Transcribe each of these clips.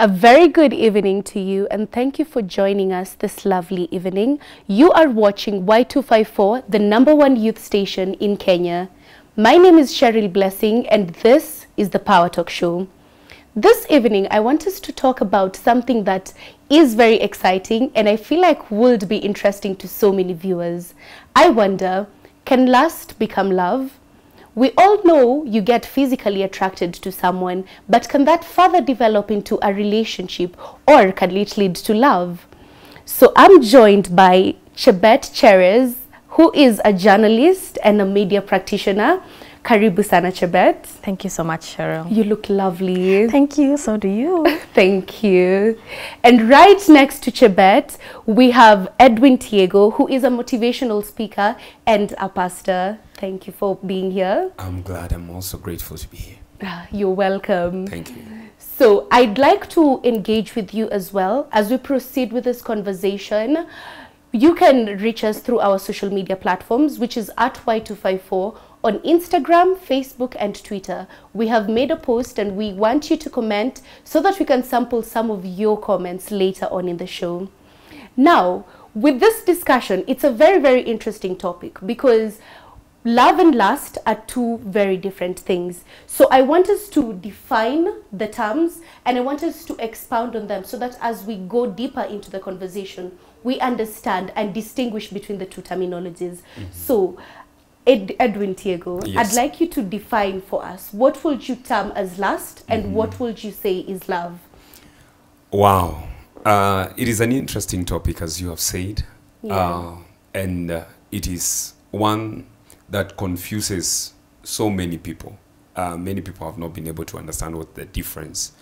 A very good evening to you, and thank you for joining us this lovely evening. You are watching Y254, the #1 youth station in Kenya. My name is Cheryl Blessing, and this is the Power Talk Show. This evening, I want us to talk about something that is very exciting, and I feel like would be interesting to so many viewers. I wonder, can lust become love? We all know you get physically attracted to someone, but can that further develop into a relationship, or can it lead to love? So I'm joined by Chebet Cheres, who is a journalist and a media practitioner. Karibu sana, Chebet. Thank you so much, Cheryl. You look lovely. Thank you, so do you. Thank you. And right next to Chebet, we have Edwin Tiego, who is a motivational speaker and a pastor. Thank you for being here. I'm glad. I'm also grateful to be here. You're welcome. Thank you. So I'd like to engage with you as well as we proceed with this conversation. You can reach us through our social media platforms, which is at Y254 on Instagram, Facebook, and Twitter. We have made a post and we want you to comment so that we can sample some of your comments later on in the show. Now, with this discussion, it's a very, very interesting topic because love and lust are two very different things. So I want us to define the terms and I want us to expound on them so that as we go deeper into the conversation, we understand and distinguish between the two terminologies. So, Edwin Tiego, Yes. I'd like you to define for us, what would you term as lust and what would you say is love? Wow. It is an interesting topic, as you have said. Yeah. And it is one that confuses so many people. Many people have not been able to understand what the difference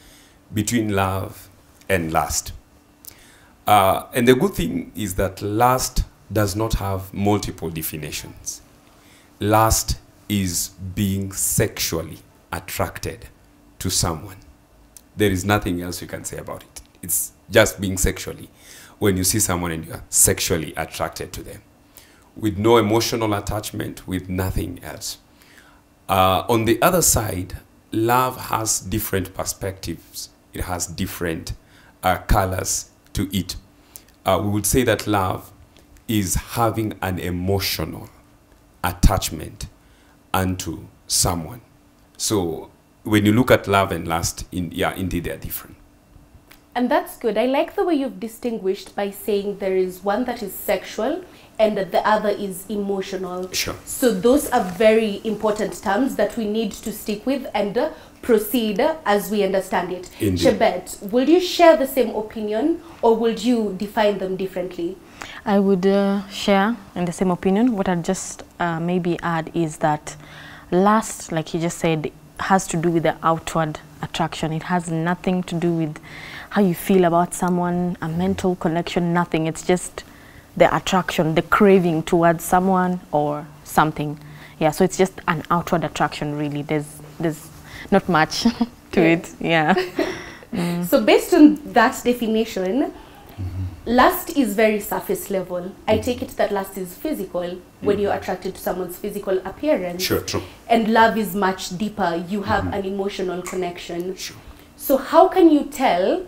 between love and lust. And the good thing is that lust does not have multiple definitions. Lust is being sexually attracted to someone. There is nothing else you can say about it. It's just being sexually. When you see someone and you are sexually attracted to them, with no emotional attachment, with nothing else. On the other side, love has different perspectives. It has different colors to it. We would say that love is having an emotional attachment unto someone. So when you look at love and lust, indeed they are different. And that's good. I like the way you've distinguished by saying there is one that is sexual and that the other is emotional. Sure. So those are very important terms that we need to stick with and proceed as we understand it. Indeed. Chebet, will you share the same opinion or would you define them differently? I would share in the same opinion. What I'd just maybe add is that lust, like you just said, has to do with the outward attraction. It has nothing to do with how you feel about someone, a mental connection, nothing. It's just the attraction, the craving towards someone or something. Yeah, so it's just an outward attraction, really. There's not much to it. Yeah. So based on that definition, lust is very surface level. I take it that lust is physical when you're attracted to someone's physical appearance. Sure, true. And love is much deeper. You have an emotional connection. Sure. So how can you tell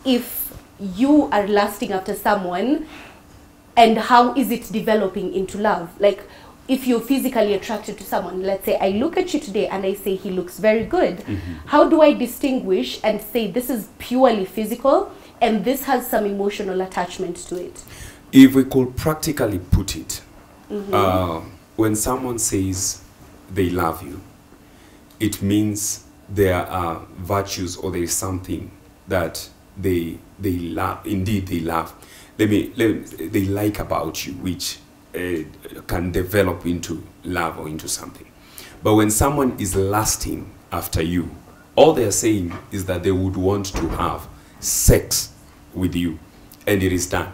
if you are lusting after someone and how is it developing into love? Like if you're physically attracted to someone, let's say I look at you today and I say he looks very good. How do I distinguish and say this is purely physical and this has some emotional attachment to it? If we could practically put it, when someone says they love you, it means there are virtues or there is something that they love. Indeed, they love. They like about you, which can develop into love or into something. But when someone is lusting after you, all they're saying is that they would want to have sex with you, and it is done.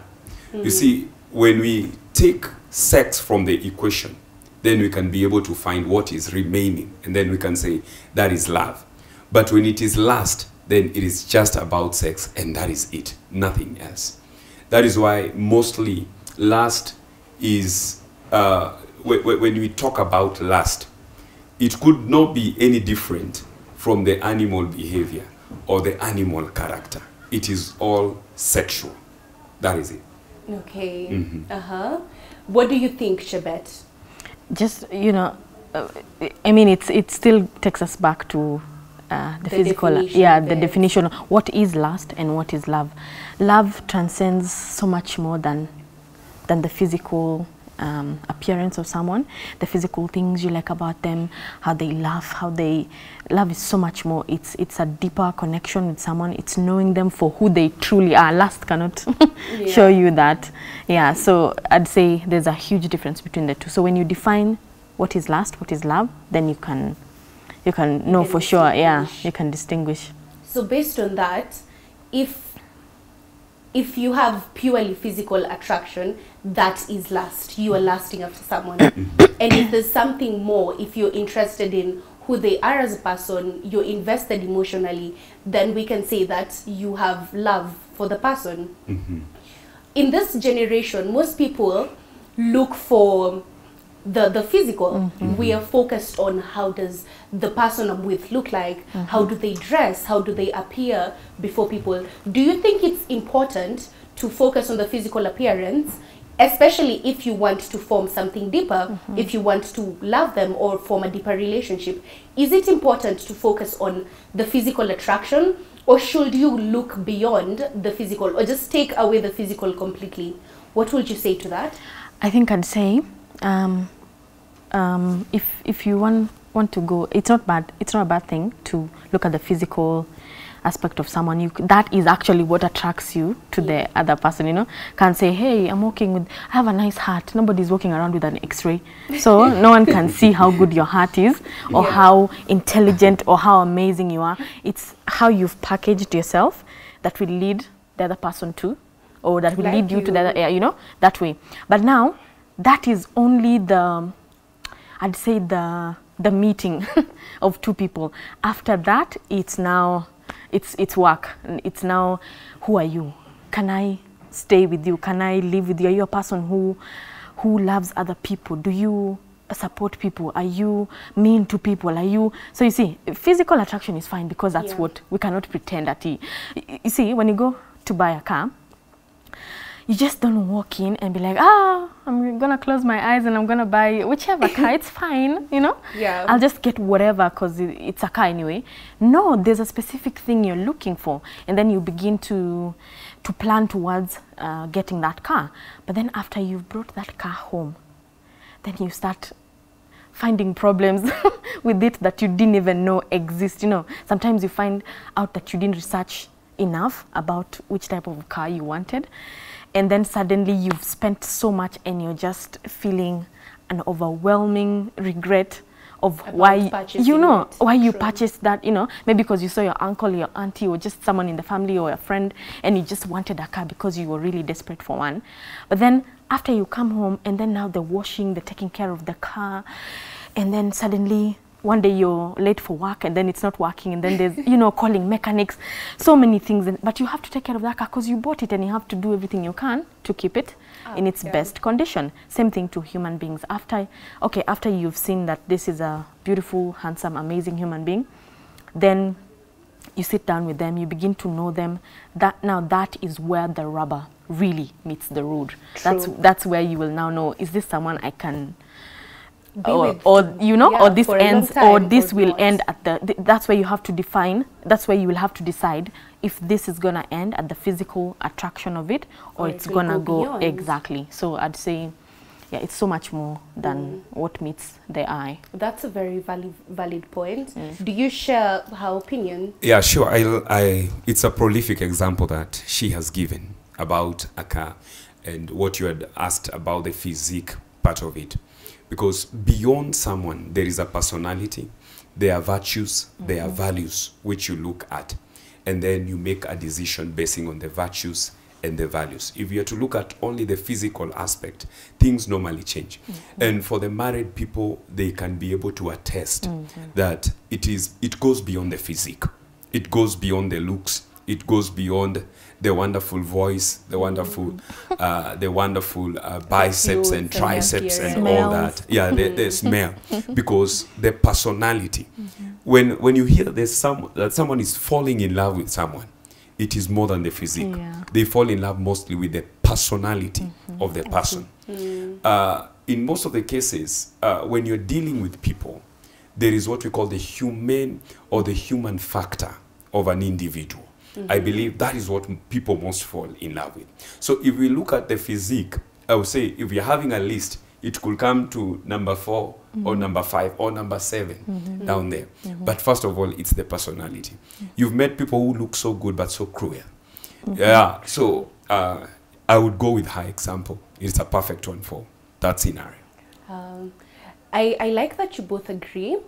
You see, when we take sex from the equation, then we can be able to find what is remaining, and then we can say that is love. But when it is lust, then it is just about sex, and that is it, nothing else. That is why mostly lust is, when we talk about lust, it could not be any different from the animal behavior or the animal character. it is all sexual. That is it. Okay. What do you think, Shabet? Just, you know, I mean, it still takes us back to the physical, the definition of what is lust and what is love. Love transcends so much more than the physical appearance of someone, the physical things you like about them, how they laugh, love is so much more. It's a deeper connection with someone. It's knowing them for who they truly are. Lust cannot show you that. Yeah, so I'd say there's a huge difference between the two. So when you define what is lust, what is love, then you can know for sure. Yeah, you can distinguish. So based on that, if you have purely physical attraction, that is lust. You are lusting after someone. And if there's something more, if you're interested in who they are as a person, you're invested emotionally, then we can say that you have love for the person. In this generation, most people look for the physical. We are focused on how does the person I'm with look like, how do they dress, how do they appear before people. Do you think it's important to focus on the physical appearance, especially if you want to form something deeper, if you want to love them or form a deeper relationship? Is it important to focus on the physical attraction, or should you look beyond the physical, or just take away the physical completely? What would you say to that? I think I'd say if you want to go, it's not a bad thing to look at the physical aspect of someone. That is actually what attracts you to the other person, you know. Can't say, hey, I have a nice heart. Nobody's walking around with an x-ray, so no one can see how good your heart is, or how intelligent or how amazing you are. It's how you've packaged yourself that will lead the other person to, or that will lead you to the other, you know, that way. But now that is only I'd say the meeting of two people. After that, it's now it's work. It's now, who are you? Can I stay with you? Can I live with you? Are you a person who loves other people? Do you support people? Are you mean to people? Are you? So you see, physical attraction is fine because that's what we cannot pretend that. You see, when you go to buy a car, you just don't walk in and be like, I'm gonna close my eyes and I'm gonna buy whichever car. It's fine, you know. Yeah. I'll just get whatever because it's a car anyway. No, there's a specific thing you're looking for, and then you begin to plan towards getting that car. But then after you've brought that car home, then you start finding problems with it that you didn't even know exist. You know, sometimes you find out that you didn't research enough about which type of car you wanted. And then suddenly you've spent so much and you're just feeling an overwhelming regret of why you purchased that, you know, maybe because you saw your uncle, your auntie, or just someone in the family or a friend, and you just wanted a car because you were really desperate for one. But then after you come home, and then now the washing, the taking care of the car, and then suddenly one day you're late for work and then it's not working, and then there's, you know, calling mechanics, so many things. But you have to take care of that car because you bought it, and you have to do everything you can to keep it in its best condition. Same thing to human beings. After you've seen that this is a beautiful, handsome, amazing human being, then you sit down with them, you begin to know them. That is where the rubber really meets the road. That's where you will now know, is this someone I can or you know, or this ends, or this will end at that's where you have to define, that's where you will have to decide if this is gonna end at the physical attraction of it, or it's gonna go beyond. Exactly. So I'd say, yeah, it's so much more than what meets the eye. That's a very valid point. Do you share her opinion? Yeah, sure. It's a prolific example that she has given about a car, and what you had asked about the physique part of it. Because beyond someone, there is a personality, there are virtues, there are values which you look at. And then you make a decision basing on the virtues and the values. If you are to look at only the physical aspect, things normally change. And for the married people, they can be able to attest that it goes beyond the physique. It goes beyond the looks. It goes beyond the wonderful voice, the wonderful biceps and triceps and all that. Yeah, the smell. Because the personality. When you hear that someone is falling in love with someone, it is more than the physique. Yeah. They fall in love mostly with the personality of the person. In most of the cases, when you're dealing with people, there is what we call the humane or the human factor of an individual. I believe that is what people most fall in love with. So if we look at the physique, I would say if you're having a list, it could come to number 4 or number 5 or number 7 down there. But first of all, it's the personality. You've met people who look so good but so cruel. Yeah, so I would go with her example. It's a perfect one for that scenario. I like that you both agree.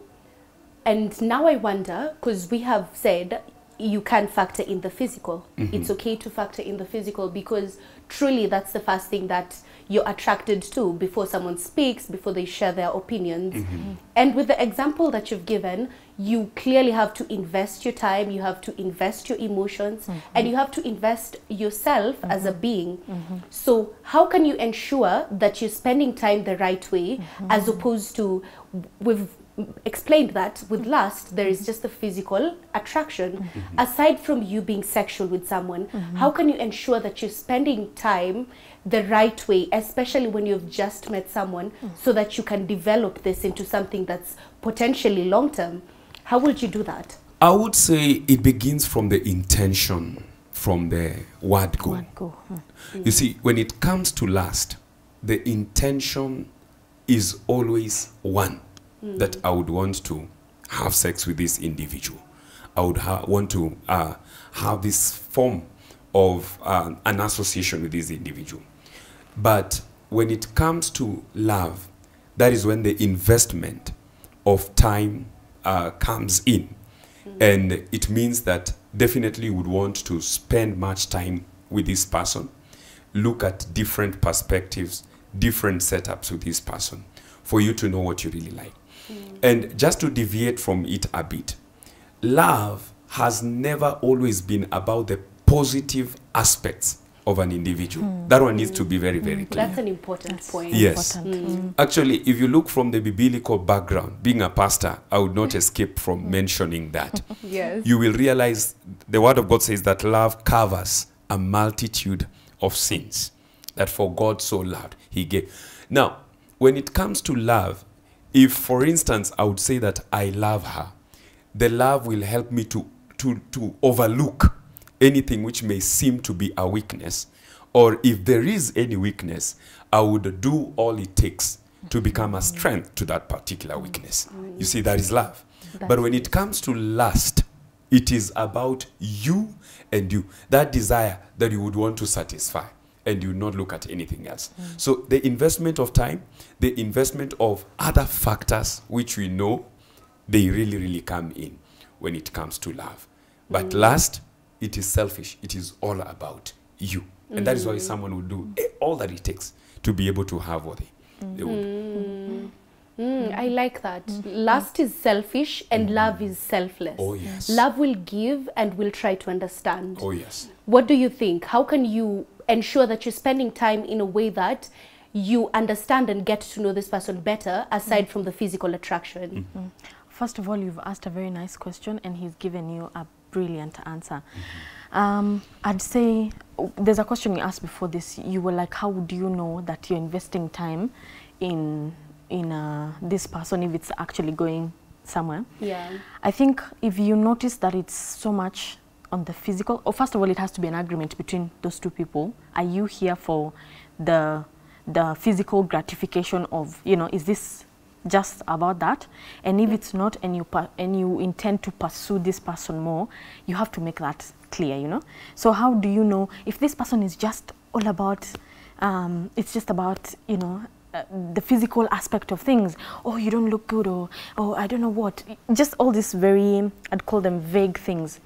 And now I wonder, because we have said you can factor in the physical. It's okay to factor in the physical because truly that's the first thing that you're attracted to before someone speaks, before they share their opinions. And with the example that you've given, you clearly have to invest your time, you have to invest your emotions, and you have to invest yourself as a being. So how can you ensure that you're spending time the right way, as opposed to, we've explained that with lust there is just the physical attraction. Aside from you being sexual with someone, how can you ensure that you're spending time the right way, especially when you've just met someone, so that you can develop this into something that's potentially long-term? How would you do that? I would say it begins from the intention, from the word go. You see, when it comes to lust, the intention is always one, that I would want to have sex with this individual. I would want to have this form of an association with this individual. But when it comes to love, that is when the investment of time comes in. And it means that definitely you would want to spend much time with this person, look at different perspectives, different setups with this person, for you to know what you really like. And just to deviate from it a bit, love has never always been about the positive aspects of an individual. That one needs to be very, very clear. That's an important point. Yes. Actually, if you look from the biblical background, being a pastor, I would not escape from mentioning that. Yes. You will realize the word of God says that love covers a multitude of sins. That for God so loved, he gave. Now, when it comes to love, if, for instance, I would say that I love her, the love will help me to overlook anything which may seem to be a weakness. Or if there is any weakness, I would do all it takes to become a strength to that particular weakness. You see, that is love. But when it comes to lust, it is about you and you. That desire that you would want to satisfy, and you not look at anything else. So the investment of time, the investment of other factors which we know, they really, really come in when it comes to love. But lust, it is selfish. It is all about you. And that is why someone would do all that it takes to be able to have what they would. I like that. Lust is selfish and love is selfless. Oh, yes. Love will give and will try to understand. Oh, yes. What do you think? How can you ensure that you're spending time in a way that you understand and get to know this person better, aside from the physical attraction? First of all, you've asked a very nice question and he's given you a brilliant answer. I'd say there's a question you asked before this. You were like, how do you know that you're investing time in this person if it's actually going somewhere? Yeah. I think if you notice that it's so much on the physical, or first of all, it has to be an agreement between those two people. Are you here for the physical gratification of, you know, is this just about that? And if it's not, and you intend to pursue this person more, you have to make that clear, you know. So how do you know if this person is just all about, it's just about, you know, the physical aspect of things? Oh, you don't look good, or oh, I don't know what. Just all these very, I'd call them vague things.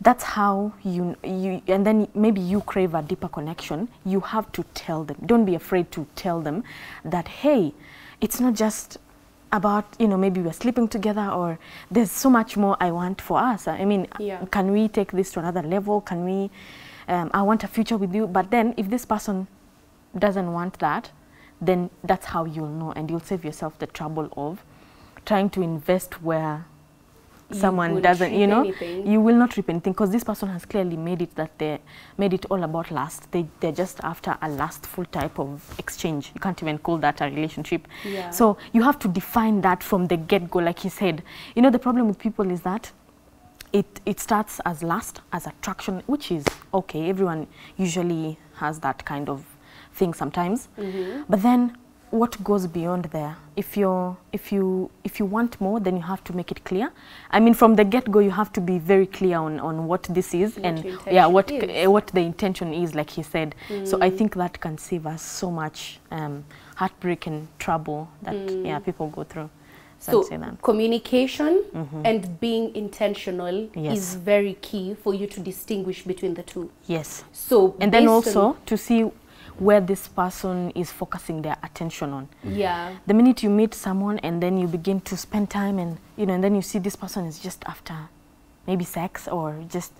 That's how you, and then maybe you crave a deeper connection. You have to tell them. Don't be afraid to tell them that, hey, it's not just about, you know, maybe we're sleeping together, or there's so much more I want for us. I mean, can we take this to another level? Can we, I want a future with you. But then if this person doesn't want that, then that's how you'll know, and you'll save yourself the trouble of trying to invest where someone doesn't, you know, anything. you will not reap anything, because this person has clearly made it that they made it all about lust. They're just after a lustful type of exchange. You can't even call that a relationship. Yeah. So you have to define that from the get-go, like he said. You know, the problem with people is that it starts as lust, as attraction, which is okay. Everyone usually has that kind of thing sometimes. But then what goes beyond there? If you want more, then you have to make it clear. I mean, from the get-go, you have to be very clear on what this is, and yeah, what the intention is, like he said. So I think that can save us so much heartbreak and trouble that yeah, people go through. So communication and being intentional is very key for you to distinguish between the two. Yes. So and then also to see where this person is focusing their attention on. Yeah. The minute you meet someone and then you begin to spend time, and you know, and then you see this person is just after maybe sex or just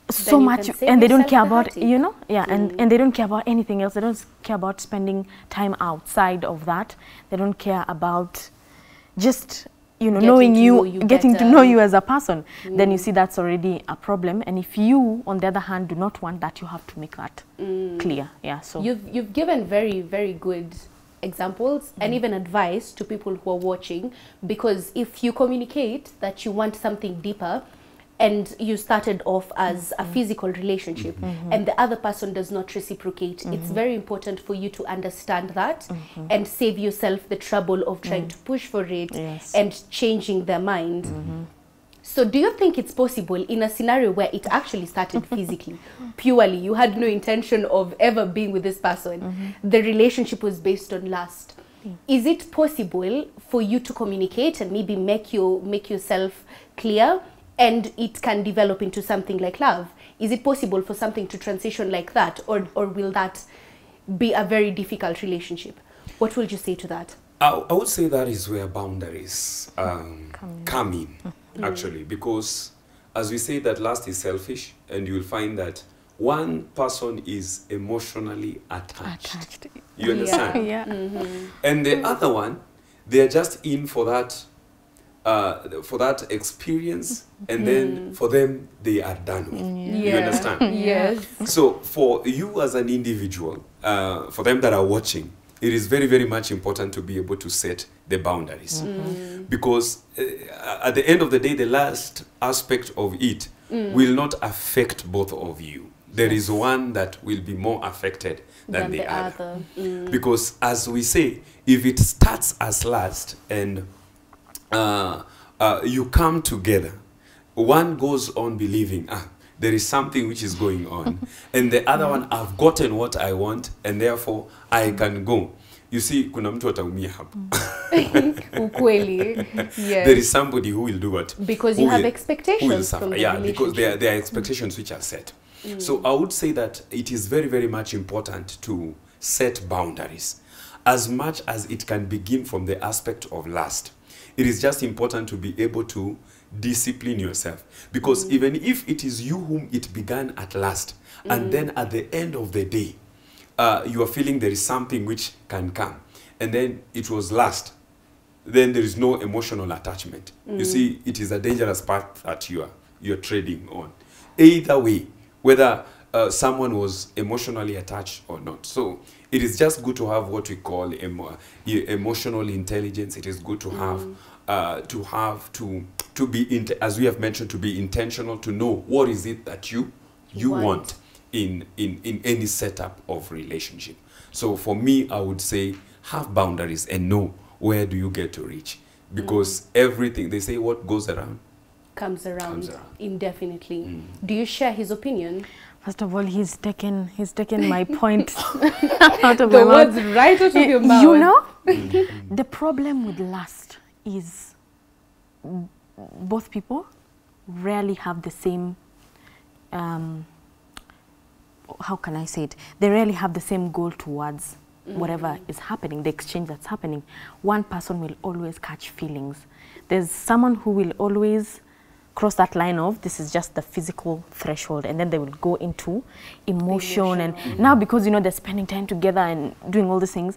so much, and they don't care about, you know, yeah, and they don't care about anything else. They don't care about spending time outside of that. They don't care about just, you know, getting to know you as a person. Then you see that's already a problem. And if you, on the other hand, do not want that, you have to make that clear. Yeah. So you've given very, very good examples and even advice to people who are watching, because if you communicate that you want something deeper, and you started off as a physical relationship and the other person does not reciprocate, it's very important for you to understand that and save yourself the trouble of trying to push for it and changing their mind. So do you think it's possible in a scenario where it actually started physically, purely, you had no intention of ever being with this person, the relationship was based on lust? Is it possible for you to communicate and maybe make yourself clear, and it can develop into something like love? Is it possible for something to transition like that, or will that be a very difficult relationship? What would you say to that? I would say that is where boundaries come in, actually, because as we say that lust is selfish, and you will find that one person is emotionally attached. You understand? yeah. And the other one, they're just in for that experience, and then for them they are done with. You understand? Yes. So for you as an individual, for them that are watching, it is very, very much important to be able to set the boundaries, because at the end of the day, the last aspect of it will not affect both of you. There is one that will be more affected than the other. Because as we say, if it starts as lust and you come together, one goes on believing, there is something which is going on, and the other one, I've gotten what I want, and therefore I can go. You see, kuna mtu ataumia hapo. Ukweli. Yes. There is somebody who will do what? Because you have expectations from the relationship. Because there are expectations which are set. So I would say that it is very, very much important to set boundaries, as much as it can begin from the aspect of lust. It is just important to be able to discipline yourself, because even if it is you whom it began at last, and then at the end of the day, you are feeling there is something which can come, and then it was lust, then there is no emotional attachment. You see, it is a dangerous path that you're trading on. Either way, whether someone was emotionally attached or not. So it is just good to have what we call emotional intelligence. It is good to have to be, as we have mentioned, to be intentional, to know what is it that you want in any setup of relationship. So for me, I would say have boundaries and know where do you get to reach, because everything, they say, what goes around comes around. Indefinitely. Do you share his opinion? First of all, he's taken my point out of my mouth. The words right out of your mouth. You know, the problem with lust is both people rarely have the same, how can I say it? They rarely have the same goal towards whatever is happening, the exchange that's happening. One person will always catch feelings. There's someone who will always cross that line of this is just the physical threshold, and then they will go into emotion. And now, because you know they're spending time together and doing all these things,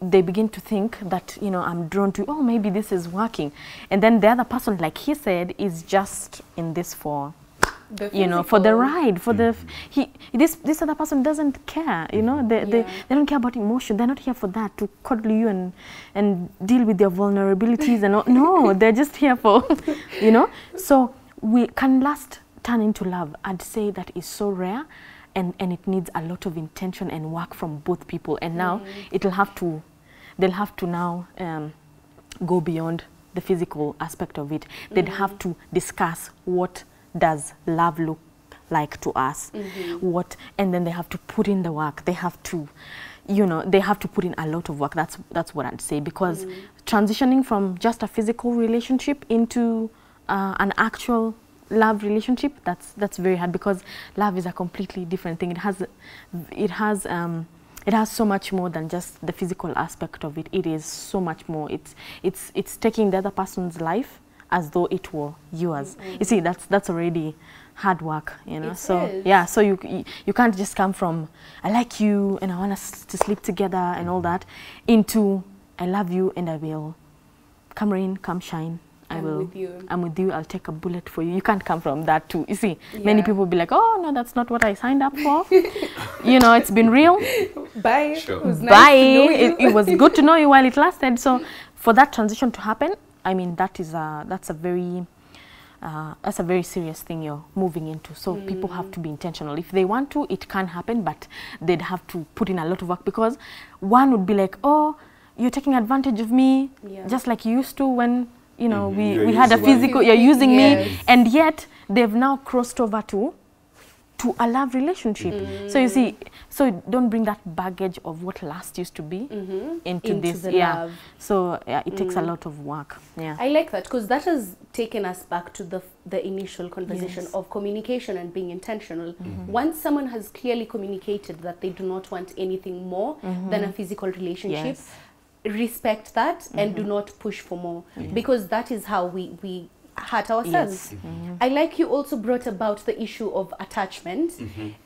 they begin to think that, you know, I'm drawn to, oh, maybe this is working, and then the other person, like he said, is just in this for, you know, for the ride, for the this other person doesn't care, you know, they don't care about emotion. They're not here for that, to cuddle you and deal with their vulnerabilities and all. No, they're just here for, you know. So we can last turn into love. I'd say that is so rare, and it needs a lot of intention and work from both people. And now they'll have to now go beyond the physical aspect of it. They'd have to discuss what does love look like to us, and then they have to put in the work. They have to, you know, they have to put in a lot of work. That's what I'd say, because transitioning from just a physical relationship into an actual love relationship, that's very hard, because love is a completely different thing. It has so much more than just the physical aspect of it. It is so much more. It's taking the other person's life as though it were yours. You see, that's already hard work, you know. So you can't just come from I like you and I want us to sleep together and all that into I love you and I will come rain, come shine. I'm with you. I'll take a bullet for you. You can't come from that too. You see, many people will be like, oh no, that's not what I signed up for. You know, it's been real. Bye. Sure. It was nice Bye. to know you. It was good to know you while it lasted. So for that transition to happen, I mean, that's a very serious thing you're moving into. So people have to be intentional. If they want to, it can happen, but they'd have to put in a lot of work, because one would be like, oh, you're taking advantage of me, just like you used to when, you know, we had a physical, you're using me, and yet they've now crossed over to a love relationship. So you see, so don't bring that baggage of what last used to be into this. Love. So it takes a lot of work. I like that, because that has taken us back to the initial conversation of communication and being intentional. Once someone has clearly communicated that they do not want anything more than a physical relationship, respect that and do not push for more, because that is how we hurt ourselves. I like you also brought about the issue of attachment,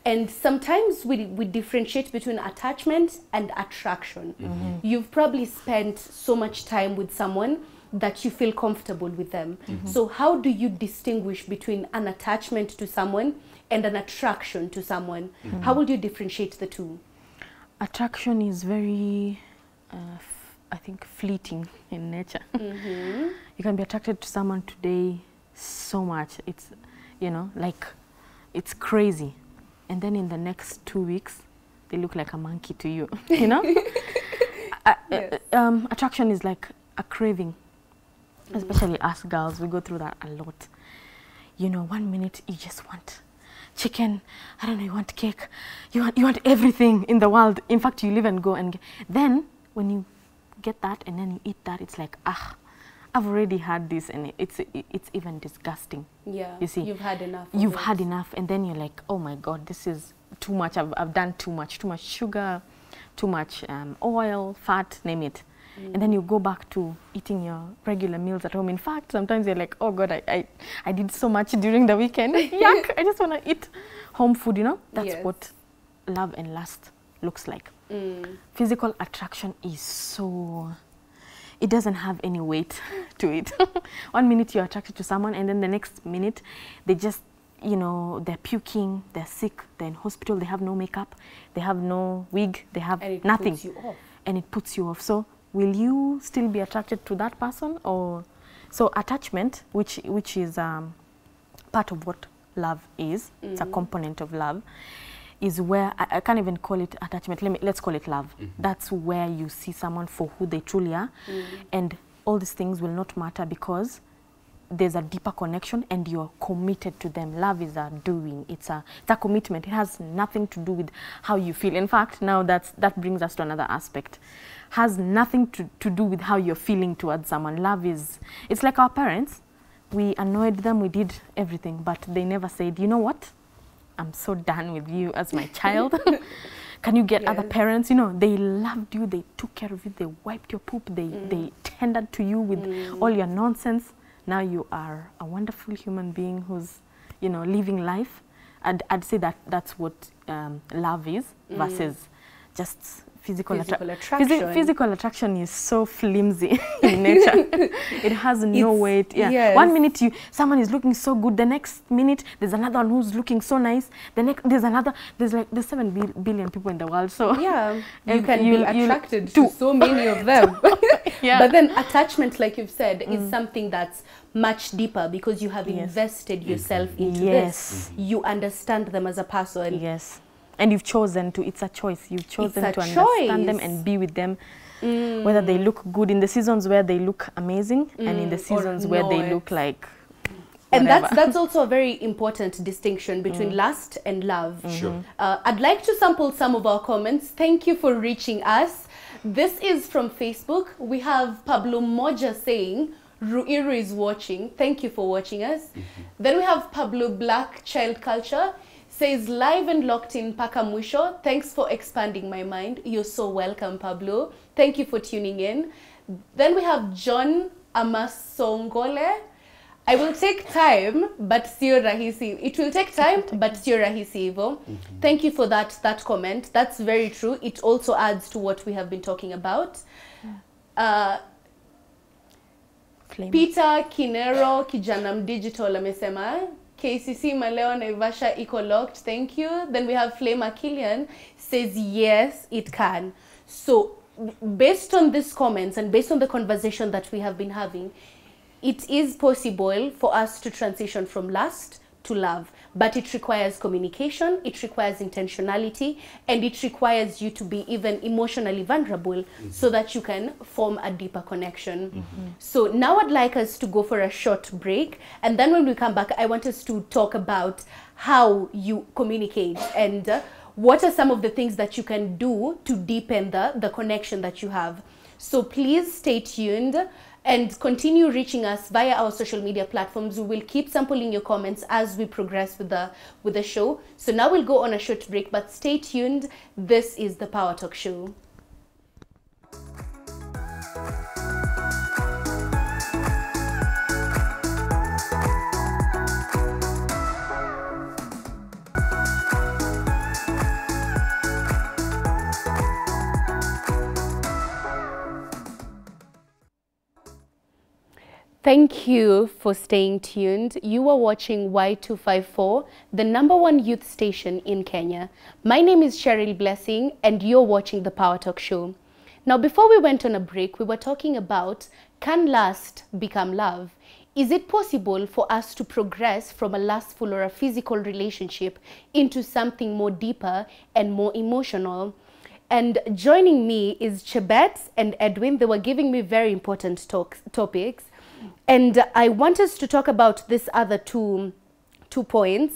and sometimes we differentiate between attachment and attraction. You've probably spent so much time with someone that you feel comfortable with them. So how do you distinguish between an attachment to someone and an attraction to someone? How would you differentiate the two? Attraction is very I think fleeting in nature. You can be attracted to someone today so much, it's, you know, like it's crazy, and then in the next 2 weeks they look like a monkey to you. You know. Attraction is like a craving, especially us girls. We go through that a lot. You know, 1 minute you just want chicken, I don't know, you want cake, you want everything in the world. In fact, you live and go, and then when you get that and then you eat that, it's like, I've already had this, and it's even disgusting. You see, you've had enough. You've had enough, and then you're like, oh my God, this is too much. I've done too much sugar, too much oil, fat, name it. And then you go back to eating your regular meals at home. In fact, sometimes you're like, oh God, I did so much during the weekend. Yuck, I just want to eat home food, you know? That's what love and lust looks like. Physical attraction is so, it doesn't have any weight to it. 1 minute you're attracted to someone, and then the next minute they just, you know, they're puking, they're sick, they're in hospital, they have no makeup, they have no wig, they have nothing. Puts you off. And it puts you off. So will you still be attracted to that person? Or so attachment, which is part of what love is, it's a component of love, is where I can't even call it attachment. Let's call it love. That's where you see someone for who they truly are, and all these things will not matter because there's a deeper connection and you're committed to them. Love is a doing. It's a commitment. It has nothing to do with how you feel. In fact, now that brings us to another aspect. Has nothing to do with how you're feeling towards someone. Love is, it's like our parents. We annoyed them, we did everything, but they never said, you know what? I'm so done with you as my child. Can you get other parents? You know, they loved you, they took care of you, they wiped your poop, they tended to you with all your nonsense. now you are a wonderful human being who's, you know, living life. I'd say that that's what love is versus just physical attraction. Physical attraction is so flimsy in nature. It has no weight. Yeah. Yes. 1 minute someone is looking so good. The next minute there's another one who's looking so nice. The next there's another. There's 7 billion people in the world. So yeah, you can be attracted to so many of them. Yeah. But then attachment, like you've said, is something that's much deeper because you have invested yourself into this. You understand them as a person. Yes. And you've chosen to, it's a choice. You've chosen to understand them and be with them, whether they look good in the seasons where they look amazing and in the seasons where they look like and that's also a very important distinction between lust and love. Sure. I'd like to sample some of our comments. Thank you for reaching us. This is from Facebook. We have Pablo Moja saying, Ruiru is watching. Thank you for watching us. Then we have Pablo Black Child Culture. Says live and locked in Paka Mwisho. Thanks for expanding my mind. You're so welcome, Pablo. Thank you for tuning in. Then we have John Amasongole. I will take time, but sio rahisi. It will take time, but sio rahisi hivyo. Thank you for that comment. That's very true. It also adds to what we have been talking about. Peter Kinero Kijanam Digital amesema KCC Maleo Naivasha Eco Locked. Thank you. Then we have Flame Killian says yes, it can. So based on these comments and based on the conversation that we have been having, it is possible for us to transition from lust to love, but it requires communication, it requires intentionality, and it requires you to be even emotionally vulnerable so that you can form a deeper connection. So now I'd like us to go for a short break, and then when we come back, I want us to talk about how you communicate and what are some of the things that you can do to deepen the connection that you have. So please stay tuned and continue reaching us via our social media platforms. We will keep sampling your comments as we progress with the show. So now we'll go on a short break, but stay tuned. This is the Power Talk Show. Thank you for staying tuned. You are watching Y254, the #1 youth station in Kenya. My name is Cheryl Blessing and you're watching the Power Talk Show. Now, before we went on a break, we were talking about, can lust become love? Is it possible for us to progress from a lustful or a physical relationship into something more deeper and more emotional? And joining me is Chebet and Edwin. They were giving me very important topics. And I want us to talk about this other two points,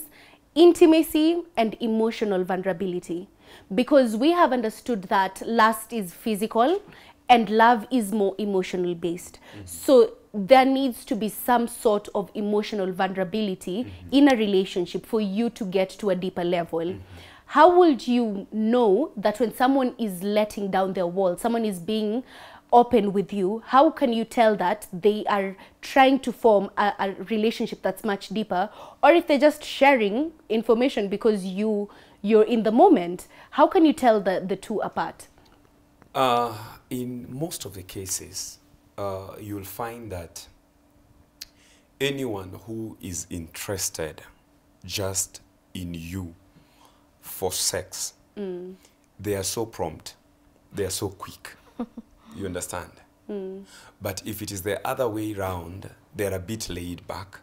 intimacy and emotional vulnerability. Because we have understood that lust is physical and love is more emotional based. So there needs to be some sort of emotional vulnerability in a relationship for you to get to a deeper level. How would you know that when someone is letting down their walls, someone is being open with you, how can you tell that they are trying to form a relationship that's much deeper, or if they're just sharing information because you're in the moment? How can you tell the two apart? In most of the cases, you'll find that anyone who is interested just in you for sex, they are so prompt, they are so quick. You understand? But if it is the other way around, they're a bit laid back.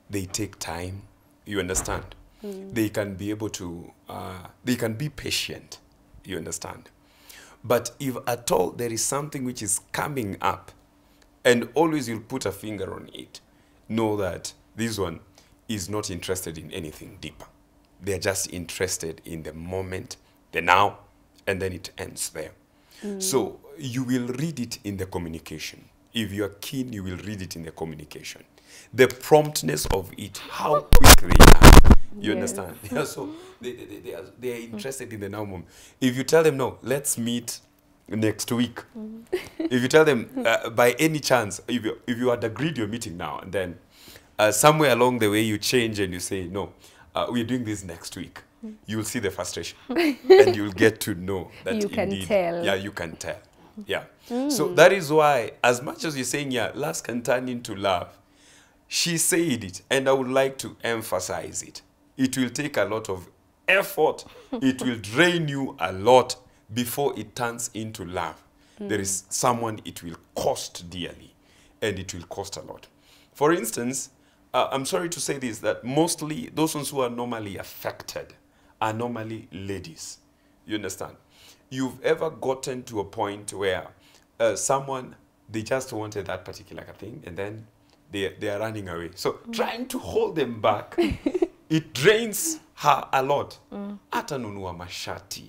They take time. You understand? They can be able to, they can be patient. You understand? But if at all there is something which is coming up, and always you'll put a finger on it, know that this one is not interested in anything deeper. They're just interested in the moment, the now, and then it ends there. So you will read it in the communication. If you are keen, you will read it in the communication. The promptness of it, how quick they are. You understand? Yeah, so they are interested in the now moment. If you tell them, no, let's meet next week. If you tell them by any chance, if you had agreed you're meeting now, and then somewhere along the way you change and you say, no, we're doing this next week, you'll see the frustration. And you'll get to know that You can indeed, tell. yeah, you can tell. Yeah. So that is why, as much as you're saying, yeah, lust can turn into love, she said it, and I would like to emphasize it. It will take a lot of effort. It will drain you a lot before it turns into love. There is someone it will cost dearly, and it will cost a lot. For instance, I'm sorry to say this, that mostly those ones who are normally affected are normally ladies. You understand? You've ever gotten to a point where someone, they just wanted that particular thing, and then they are running away. So trying to hold them back, it drains her a lot. Ata nunua mashati,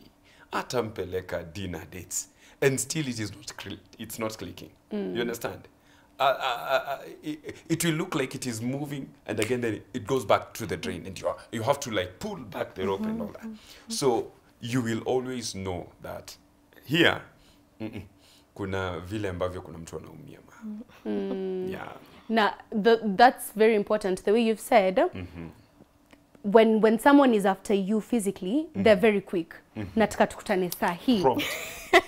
ata mpeleka dinner dates, and still it's not clicking. You understand? It will look like it is moving, and again then it goes back to the drain, and you have to like pull back the rope and all that. So you will always know that here kuna vile ambavyo kuna mtu anaumia. Yeah. Now, that's very important. The way you've said, when someone is after you physically, they're very quick. Nataka tukutane saa hii. Prompt.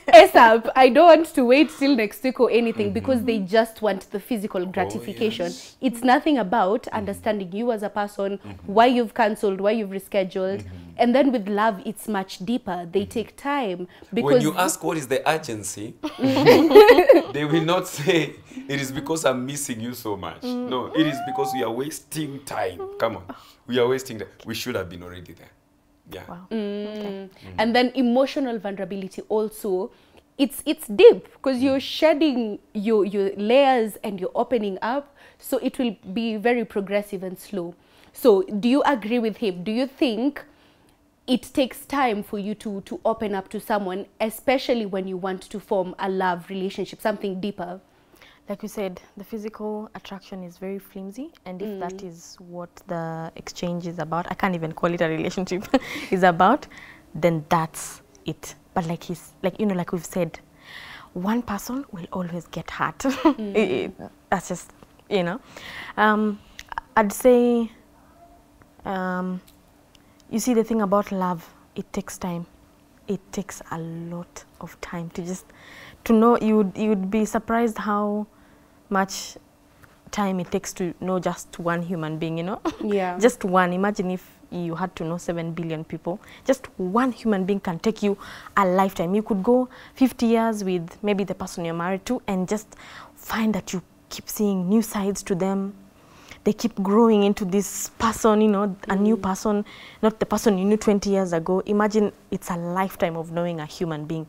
ASAP, I don't want to wait till next week or anything because they just want the physical gratification. Yes. It's nothing about understanding you as a person, why you've cancelled, why you've rescheduled. And then with love, it's much deeper. They take time. Because when you ask what is the urgency, they will not say, it is because I'm missing you so much. No, it is because we are wasting time. Come on. We are wasting time. We should have been already there. Yeah. Wow. Okay. And then emotional vulnerability also, it's deep because you're shedding your layers and you're opening up, so it will be very progressive and slow. So do you agree with him? Do you think it takes time for you to open up to someone, especially when you want to form a love relationship, something deeper? Like we said, the physical attraction is very flimsy, and if that is what the exchange is about, I can't even call it a relationship, is about, then that's it. But like like we've said, one person will always get hurt. That's just, I'd say, you see, the thing about love, it takes time. It takes a lot of time to know. You'd be surprised how much time it takes to know just one human being, Yeah. Just one. Imagine if you had to know 7 billion people. Just one human being can take you a lifetime. You could go 50 years with maybe the person you're married to and just find that you keep seeing new sides to them. They keep growing into this person, a new person, not the person you knew 20 years ago. Imagine it's a lifetime of knowing a human being.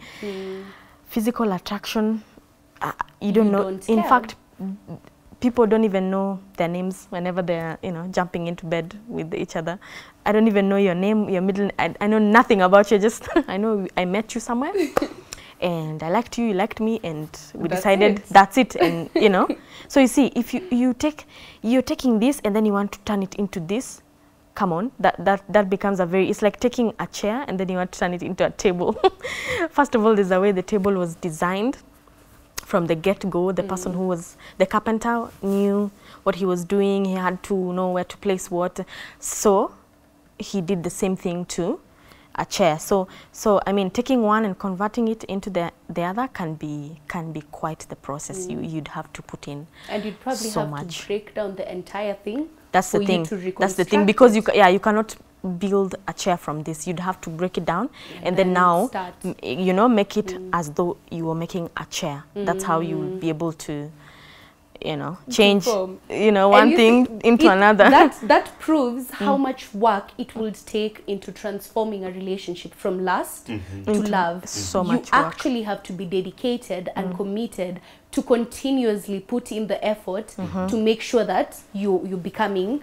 Physical attraction, you don't know. In fact, people don't even know their names whenever they're, jumping into bed with each other. I don't even know your name, your middle. I know nothing about you. Just I know I met you somewhere, and I liked you, you liked me, and we decided that's it. And so you see, if you're taking this and then you want to turn it into this, come on, that becomes it's like taking a chair and then you want to turn it into a table. First of all, there's the way the table was designed. From the get-go, the person who was the carpenter knew what he was doing. He had to know where to place what. So he did the same thing to a chair. So I mean, taking one and converting it into the other can be quite the process. You'd have to put in, and you'd probably so have much to break down the entire thing. That's the thing. That's the thing, because you cannot build a chair from this. You'd have to break it down and then now make it as though you were making a chair. That's how you will be able to change one thing into another. That proves how much work it would take into transforming a relationship from lust to love. So much work. You actually have to be dedicated and committed to continuously put in the effort to make sure that you're becoming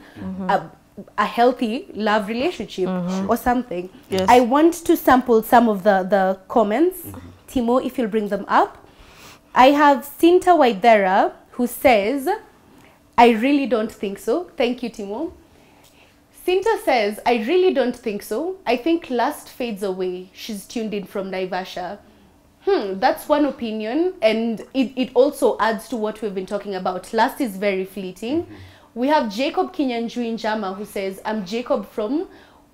a healthy love relationship or something. Yes. I want to sample some of the comments. Timo, if you'll bring them up. I have Cinta Waidera, who says, I really don't think so. Thank you, Timo. Cinta says, I really don't think so. I think lust fades away. She's tuned in from Naivasha. That's one opinion, and it also adds to what we've been talking about. Lust is very fleeting. We have Jacob Kinyanjui Njama who says, I'm Jacob from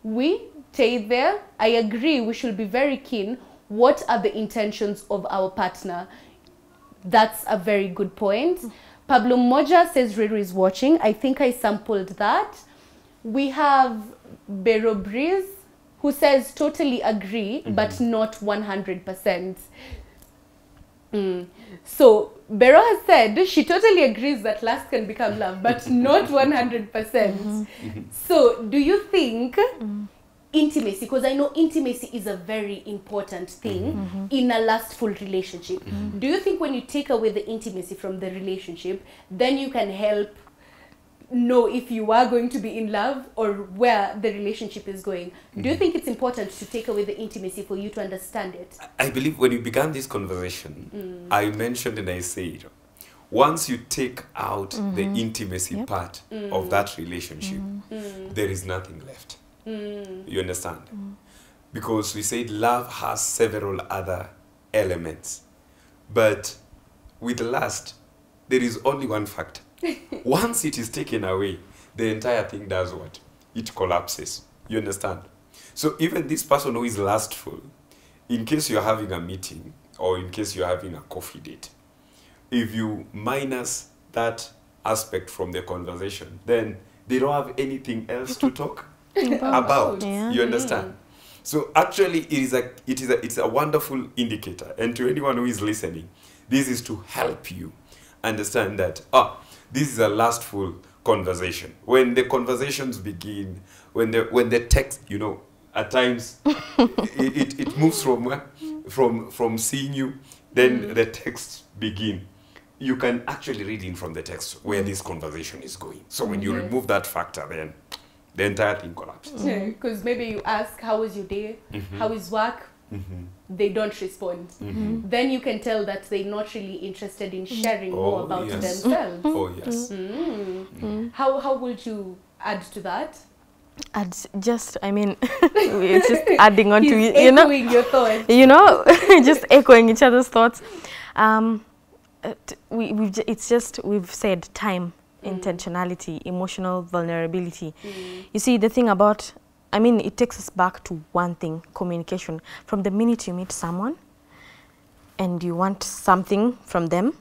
there. I agree, we should be very keen. What are the intentions of our partner? That's a very good point. Pablo Moja says Riri is watching. I think I sampled that. We have Bero Breeze who says totally agree, but not 100%. So Bero has said she totally agrees that lust can become love, but not 100%. So do you think intimacy, because I know intimacy is a very important thing in a lustful relationship. Do you think when you take away the intimacy from the relationship, then you can help know if you are going to be in love or where the relationship is going? Do you think it's important to take away the intimacy for you to understand it? I believe when we began this conversation, I mentioned and I said, once you take out the intimacy part of that relationship, there is nothing left. You understand? Because we said love has several other elements. But with lust, there is only one factor. Once it is taken away, the entire thing does what? It collapses. You understand? So even this person who is lustful, in case you're having a meeting or in case you're having a coffee date, if you minus that aspect from the conversation, then they don't have anything else to talk about. You understand? So actually it's a wonderful indicator, and to anyone who is listening, this is to help you understand that this is a lustful conversation. When the conversations begin, when the text, you know, at times it moves from seeing you, then the texts begin. You can actually read in from the text where this conversation is going. So when you remove that factor, then the entire thing collapses. Because maybe you ask, how was your day? How is work? They don't respond. Then you can tell that they're not really interested in sharing more about themselves. Oh, yes. How would you add to that? I mean, we're just adding on to it, you know. Echoing your thoughts. You know, just echoing each other's thoughts. We've said time, intentionality, emotional vulnerability. You see, the thing about, I mean, it takes us back to one thing, communication. From the minute you meet someone and you want something from them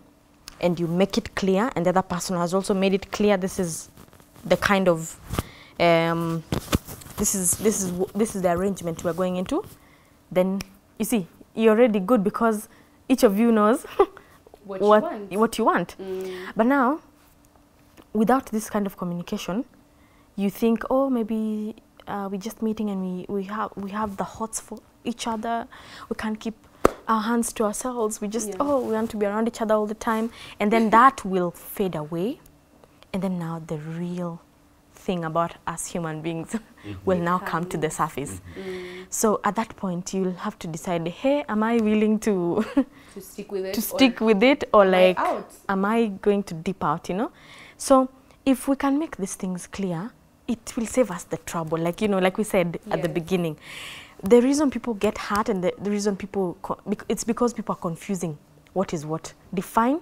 and you make it clear, and the other person has also made it clear, this is the kind of, this is the arrangement we're going into, then you see, you're already good because each of you knows what you want. But now, without this kind of communication, you think, oh, maybe we're just meeting and we have the hots for each other. We can't keep our hands to ourselves. We just, we want to be around each other all the time. And then that will fade away. And then now the real thing about us human beings will now come to the surface. So at that point, you'll have to decide, hey, am I willing to stick with it, or like, am I going to dip out, you know? So if we can make these things clear, it will save us the trouble. Like, you know, like we said at the beginning, the reason people get hurt and the reason people, it's because people are confusing what is what. Define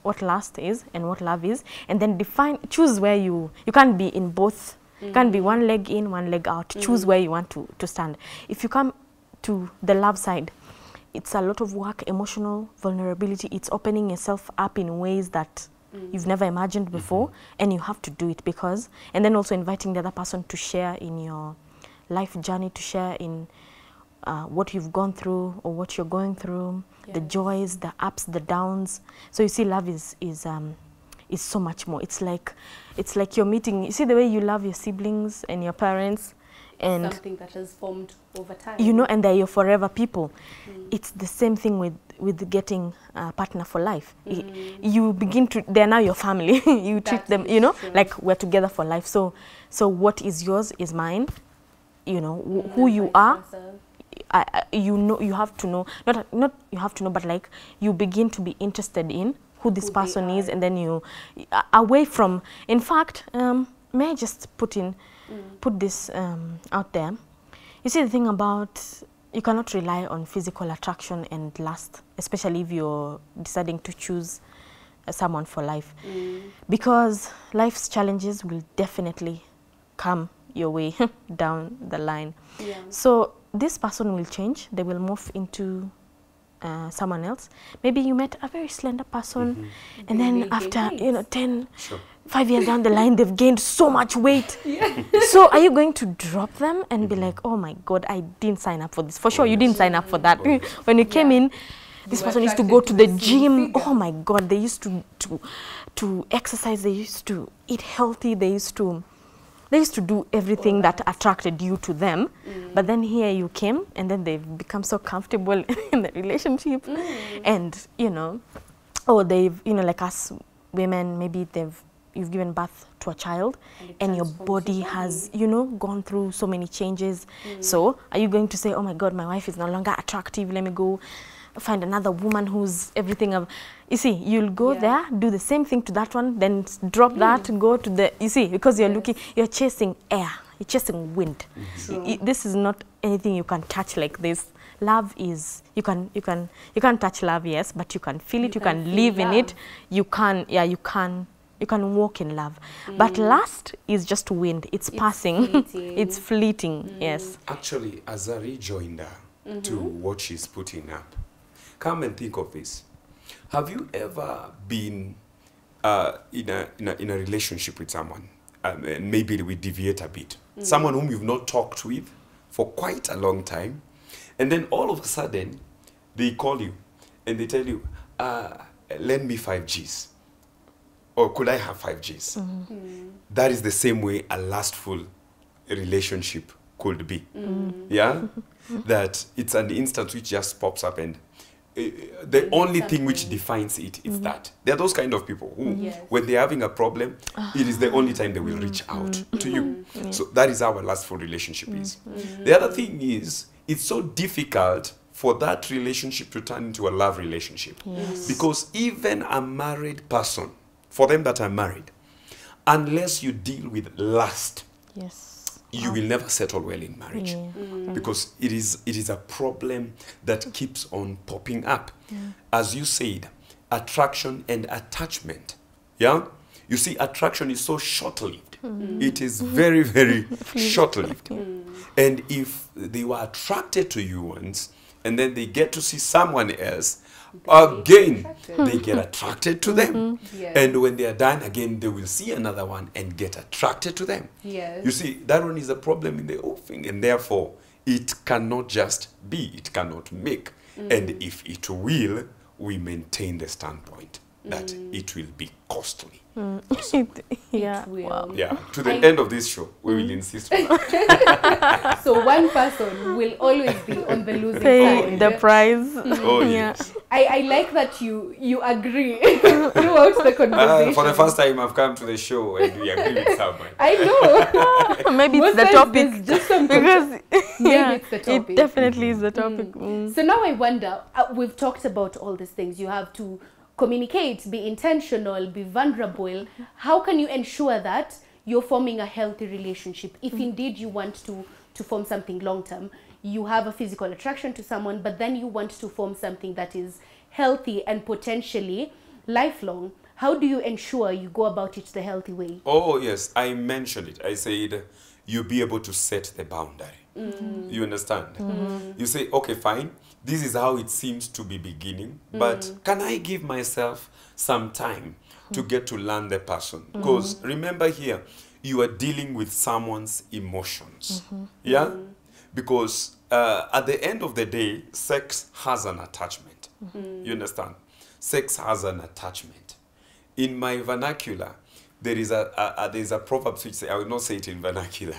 what lust is and what love is, and then choose where you can't be in both. You can't be one leg in, one leg out. Choose where you want to stand. If you come to the love side, it's a lot of work, emotional vulnerability. It's opening yourself up in ways that you've never imagined before, and you have to do it because, and then also inviting the other person to share in your life journey, to share in what you've gone through or what you're going through, the joys, the ups, the downs. So you see, love is so much more. It's like you're meeting. You see the way you love your siblings and your parents, and something that has formed over time. You know, and they're your forever people. It's the same thing with getting a partner for life. You begin to, they're now your family. You treat them, you know, like we're together for life. So what is yours is mine. You know, who you are. You know, you have to know, not you have to know, but like you begin to be interested in who this person is, and then you, away from, in fact, may I just put this out there. You see, the thing about you cannot rely on physical attraction and lust, especially if you're deciding to choose someone for life, because life's challenges will definitely come your way down the line. Yeah. So this person will change. They will morph into someone else. Maybe you met a very slender person, and then after 5 years down the line, they've gained so much weight. So are you going to drop them and be like, oh my God, I didn't sign up for this? For sure, you didn't sign up for that. When you came in, this person used to go to the gym. Oh my God, they used to exercise. They used to eat healthy. They used to do everything that attracted you to them. But then here you came, and then they've become so comfortable in the relationship. And, you know, or they've, you know, like us women, maybe you've given birth to a child, and your body has, you know, gone through so many changes. So are you going to say, oh my God, my wife is no longer attractive, let me go find another woman who's everything of, you see, you'll go there, do the same thing to that one, then drop that, go to the, you see, because you're looking, you're chasing air, you're chasing wind. This is not anything you can touch like this. Love is, you can't touch love, yes, but you can feel it, you can live in it, you can walk in love. But lust is just wind, it's passing, fleeting. It's fleeting, yes. Actually, as a rejoinder to what she's putting up, come and think of this. Have you ever been in a relationship with someone, and maybe we deviate a bit, someone whom you've not talked with for quite a long time, and then all of a sudden they call you and they tell you, lend me 5 Gs, or could I have 5 Gs? That is the same way a lustful relationship could be. Yeah, that it's an instance which just pops up, and the only thing which defines it is that there are those kind of people who, when they're having a problem, it is the only time they will reach out to you. So that is how a lustful relationship is. The other thing is, it's so difficult for that relationship to turn into a love relationship, because even a married person, for them that are married, unless you deal with lust, you will never settle well in marriage, because it is a problem that keeps on popping up. As you said, attraction and attachment. Yeah, you see, attraction is so short-lived. It is very, very short-lived. And if they were attracted to you once, and then they get to see someone else, again, they get attracted to them. And when they are done, again, they will see another one and get attracted to them. You see, that one is a problem in the whole thing, and therefore, it cannot just be, it cannot make. And if it will, we maintain the standpoint that it will be costly. Yeah. Wow. Yeah, to the end of this show, we will insist on that. So one person will always be on the losing Pay side. the price. Oh, yes. I like that you agree throughout the conversation. For the first time, I've come to the show and we agree with someone. I know. Maybe it's Most the times topic. there's just some Because maybe it's the topic. it definitely is the topic. So now I wonder, we've talked about all these things. You have to communicate, be intentional, be vulnerable. How can you ensure that you're forming a healthy relationship? If indeed you want to form something long-term, you have a physical attraction to someone, but then you want to form something that is healthy and potentially lifelong. How do you ensure you go about it the healthy way? Oh, yes. I mentioned it. I said, you be able to set the boundary. You understand? You say, okay, fine. This is how it seems to be beginning, but can I give myself some time to get to learn the person? Because remember here, you are dealing with someone's emotions. Yeah? Because at the end of the day, sex has an attachment. You understand? Sex has an attachment. In my vernacular, there is a proverb which says, I will not say it in vernacular,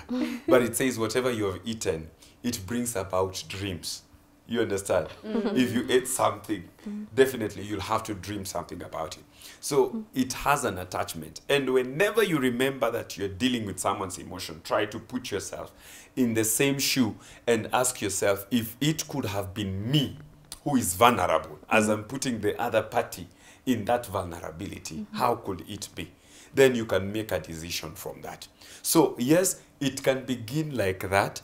but it says, whatever you have eaten, it brings about dreams. You understand? If you ate something, definitely you'll have to dream something about it. So it has an attachment. And whenever you remember that you're dealing with someone's emotion, try to put yourself in the same shoe and ask yourself, if it could have been me who is vulnerable, as I'm putting the other party in that vulnerability, how could it be? Then you can make a decision from that. So yes, it can begin like that.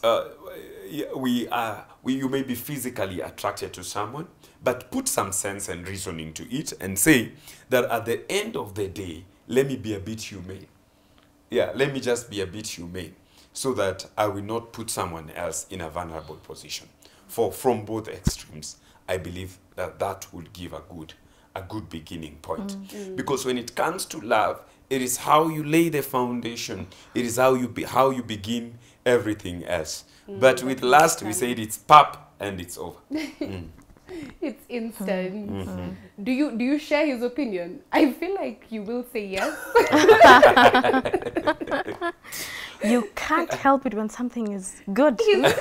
you may be physically attracted to someone, but put some sense and reasoning to it and say that at the end of the day, let me be a bit humane. Yeah, let me just be a bit humane so that I will not put someone else in a vulnerable position. From both extremes, I believe that that would give a good beginning point. Because when it comes to love, it is how you lay the foundation. It is how you begin everything else. But with lust, we said it's pop and it's over. It's instant. Do you share his opinion? I feel like you will say yes. You can't help it when something is good. Yes.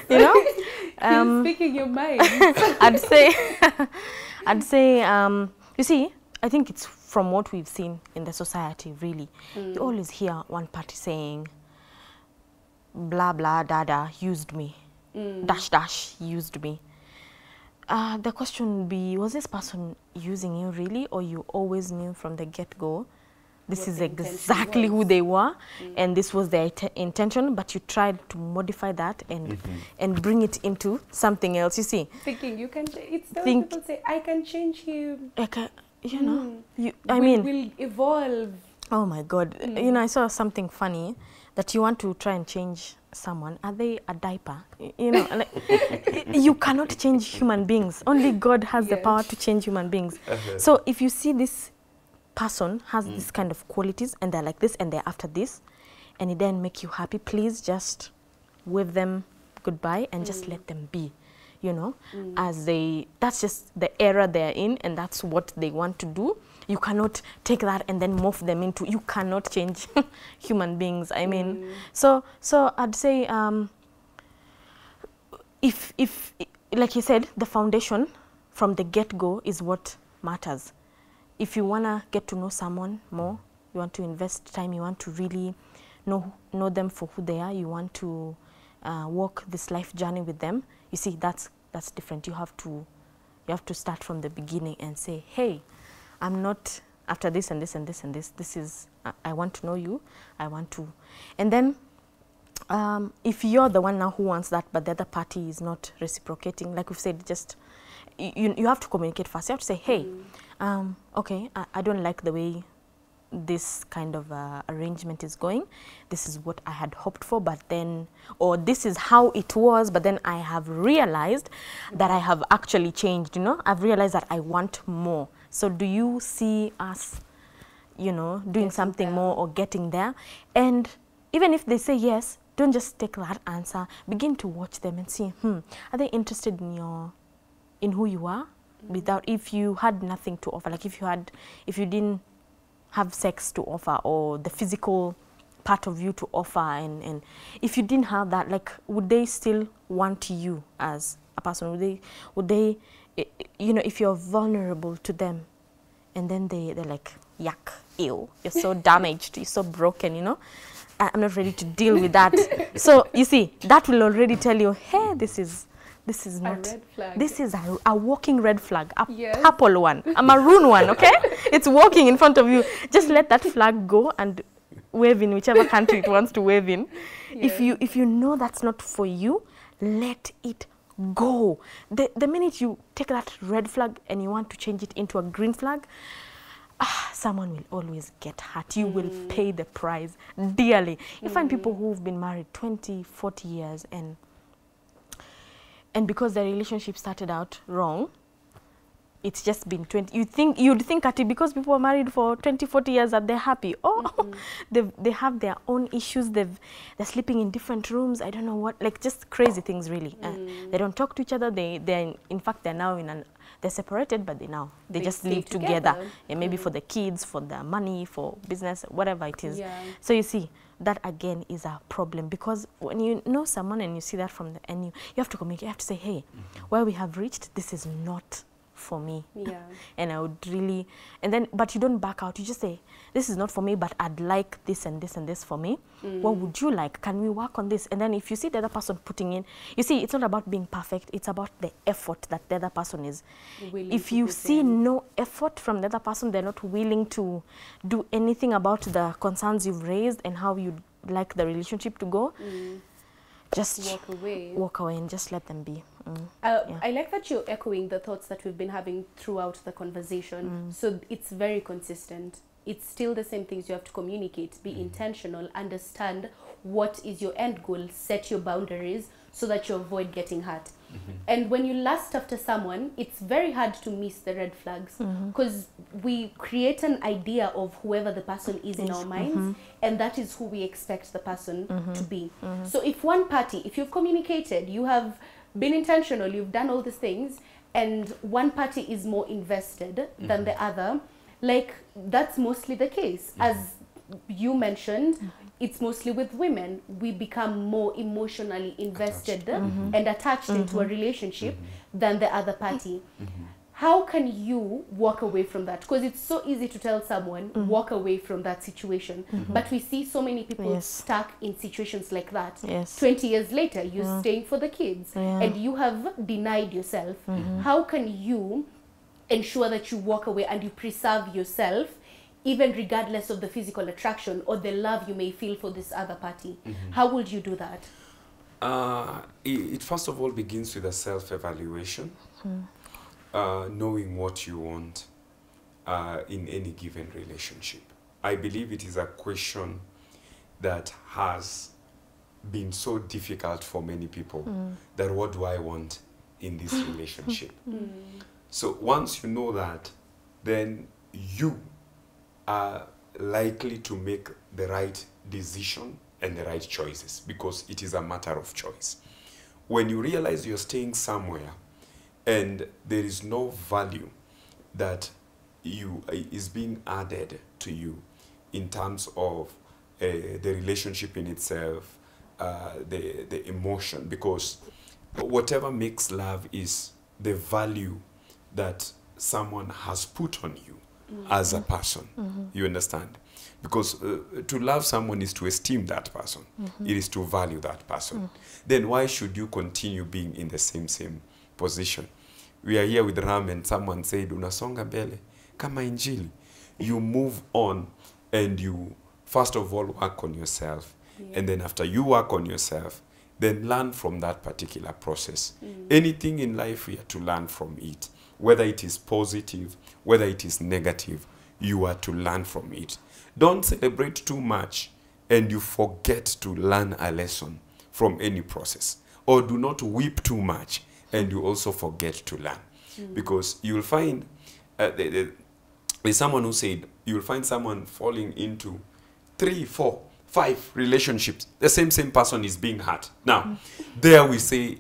You know? He's speaking your mind. I'd say, you see, I think it's from what we've seen in the society, really. You always hear one party saying, blah, blah, dada, used me. Dash, dash, used me. The question would be, was this person using you really, or you always knew from the get-go this is exactly who they were, and this was their intention, but you tried to modify that and bring it into something else, you see? Thinking you can, it's the way people say, I can change him. You know, we'll evolve. Oh my God. You know, I saw something funny that you want to try and change someone. Are they a diaper? You know, like, you cannot change human beings. Only God has the power to change human beings. So if you see this person has this kind of qualities and they're like this and they're after this, and it then make you happy, please just wave them goodbye and just let them be. You know, that's just the era they're in, and that's what they want to do. You cannot take that and then morph them into, you cannot change human beings. I mean, so I'd say, if like you said, the foundation from the get-go is what matters. If you want to get to know someone more, you want to invest time, you want to really know them for who they are, you want to walk this life journey with them, you see, that's different. You have to start from the beginning and say, hey, I'm not after this and this and this and this. This is, I want to know you. I want to. And then if you're the one now who wants that, but the other party is not reciprocating, like we've said, just, you have to communicate first. You have to say, hey, okay, I don't like the way this kind of arrangement is going. This is what I had hoped for, but then, or this is how it was, but then I have realized that I have actually changed, you know. I've realized that I want more. So do you see us, you know, doing something more or getting there? And even if they say yes, don't just take that answer. Begin to watch them and see, are they interested in who you are? Without, if you had nothing to offer, like if you didn't have sex to offer, or the physical part of you to offer, and if you didn't have that, like, would they still want you as a person? Would they, you know, if you're vulnerable to them, and then they're like, yuck, ew, you're so damaged, you're so broken, you know, I'm not ready to deal with that. So you see, that will already tell you, hey, this is not, a red flag. This is a walking red flag, a purple one, a maroon one, okay? It's walking in front of you. Just let that flag go and wave in whichever country it wants to wave in. If you know that's not for you, let it go. The minute you take that red flag and you want to change it into a green flag, someone will always get hurt. You will pay the price dearly. You find people who've been married 20, 40 years, and because the relationship started out wrong, it's just been 20. You'd think at it, because people are married for 20, 40 years, that they're happy. Oh, they have their own issues. They're sleeping in different rooms. I don't know what, like just crazy things, really. They don't talk to each other. In fact, they're now they're separated, but they just live together. Yeah, maybe for the kids, for the money, for business, whatever it is. So you see, that again is a problem, because when you know someone and you see that from and you have to communicate. You have to say, hey, where we have reached, this is not for me. And I would really, and then, but you don't back out. You just say, this is not for me, but I'd like this and this and this for me. What would you like? Can we work on this? And then if you see the other person putting in, you see, it's not about being perfect. It's about the effort that the other person is. If you see no effort from the other person, they're not willing to do anything about the concerns you've raised and how you'd like the relationship to go, just walk away and just let them be. I like that you're echoing the thoughts that we've been having throughout the conversation. So it's very consistent. It's still the same things you have to communicate, be intentional, understand what is your end goal, set your boundaries so that you avoid getting hurt. And when you lust after someone, it's very hard to miss the red flags because we create an idea of whoever the person is in our minds, and that is who we expect the person to be. So if one party, if you've communicated, you have been intentional, you've done all these things, and one party is more invested than the other, like that's mostly the case. As you mentioned, it's mostly with women. We become more emotionally invested and attached into a relationship than the other party. How can you walk away from that? Because it's so easy to tell someone, walk away from that situation. But we see so many people stuck in situations like that. 20 years later, you're staying for the kids and you have denied yourself. How can you ensure that you walk away and you preserve yourself, even regardless of the physical attraction or the love you may feel for this other party? How would you do that? It first of all begins with a self-evaluation, knowing what you want in any given relationship. I believe it is a question that has been so difficult for many people, that what do I want in this relationship? So once you know that, then you are likely to make the right decision and the right choices, because it is a matter of choice. When you realize you're staying somewhere and there is no value that is being added to you in terms of the relationship in itself, the emotion, because whatever makes love is the value that someone has put on you as a person. You understand? Because to love someone is to esteem that person. It is to value that person. Then why should you continue being in the same position? We are here with Ram and someone said, unasonga mbele kama injili. You move on and you first of all work on yourself. And then after you work on yourself, then learn from that particular process. Anything in life, we have to learn from it. Whether it is positive, whether it is negative, you are to learn from it. Don't celebrate too much and you forget to learn a lesson from any process. Or do not weep too much and you also forget to learn. Because you will find, there's someone who said, you will find someone falling into 3, 4, 5 relationships. The same person is being hurt. Now, there we say,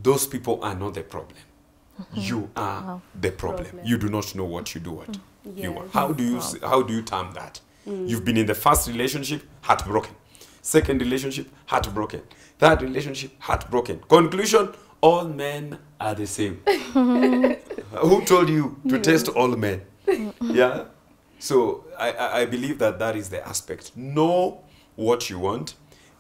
those people are not the problem. You are the problem. You do not know what you do. You are. How do you term that? You've been in the first relationship, heartbroken. Second relationship, heartbroken. Third relationship, heartbroken. Conclusion: all men are the same. Who told you to test all men? Yeah. So I believe that is the aspect. Know what you want,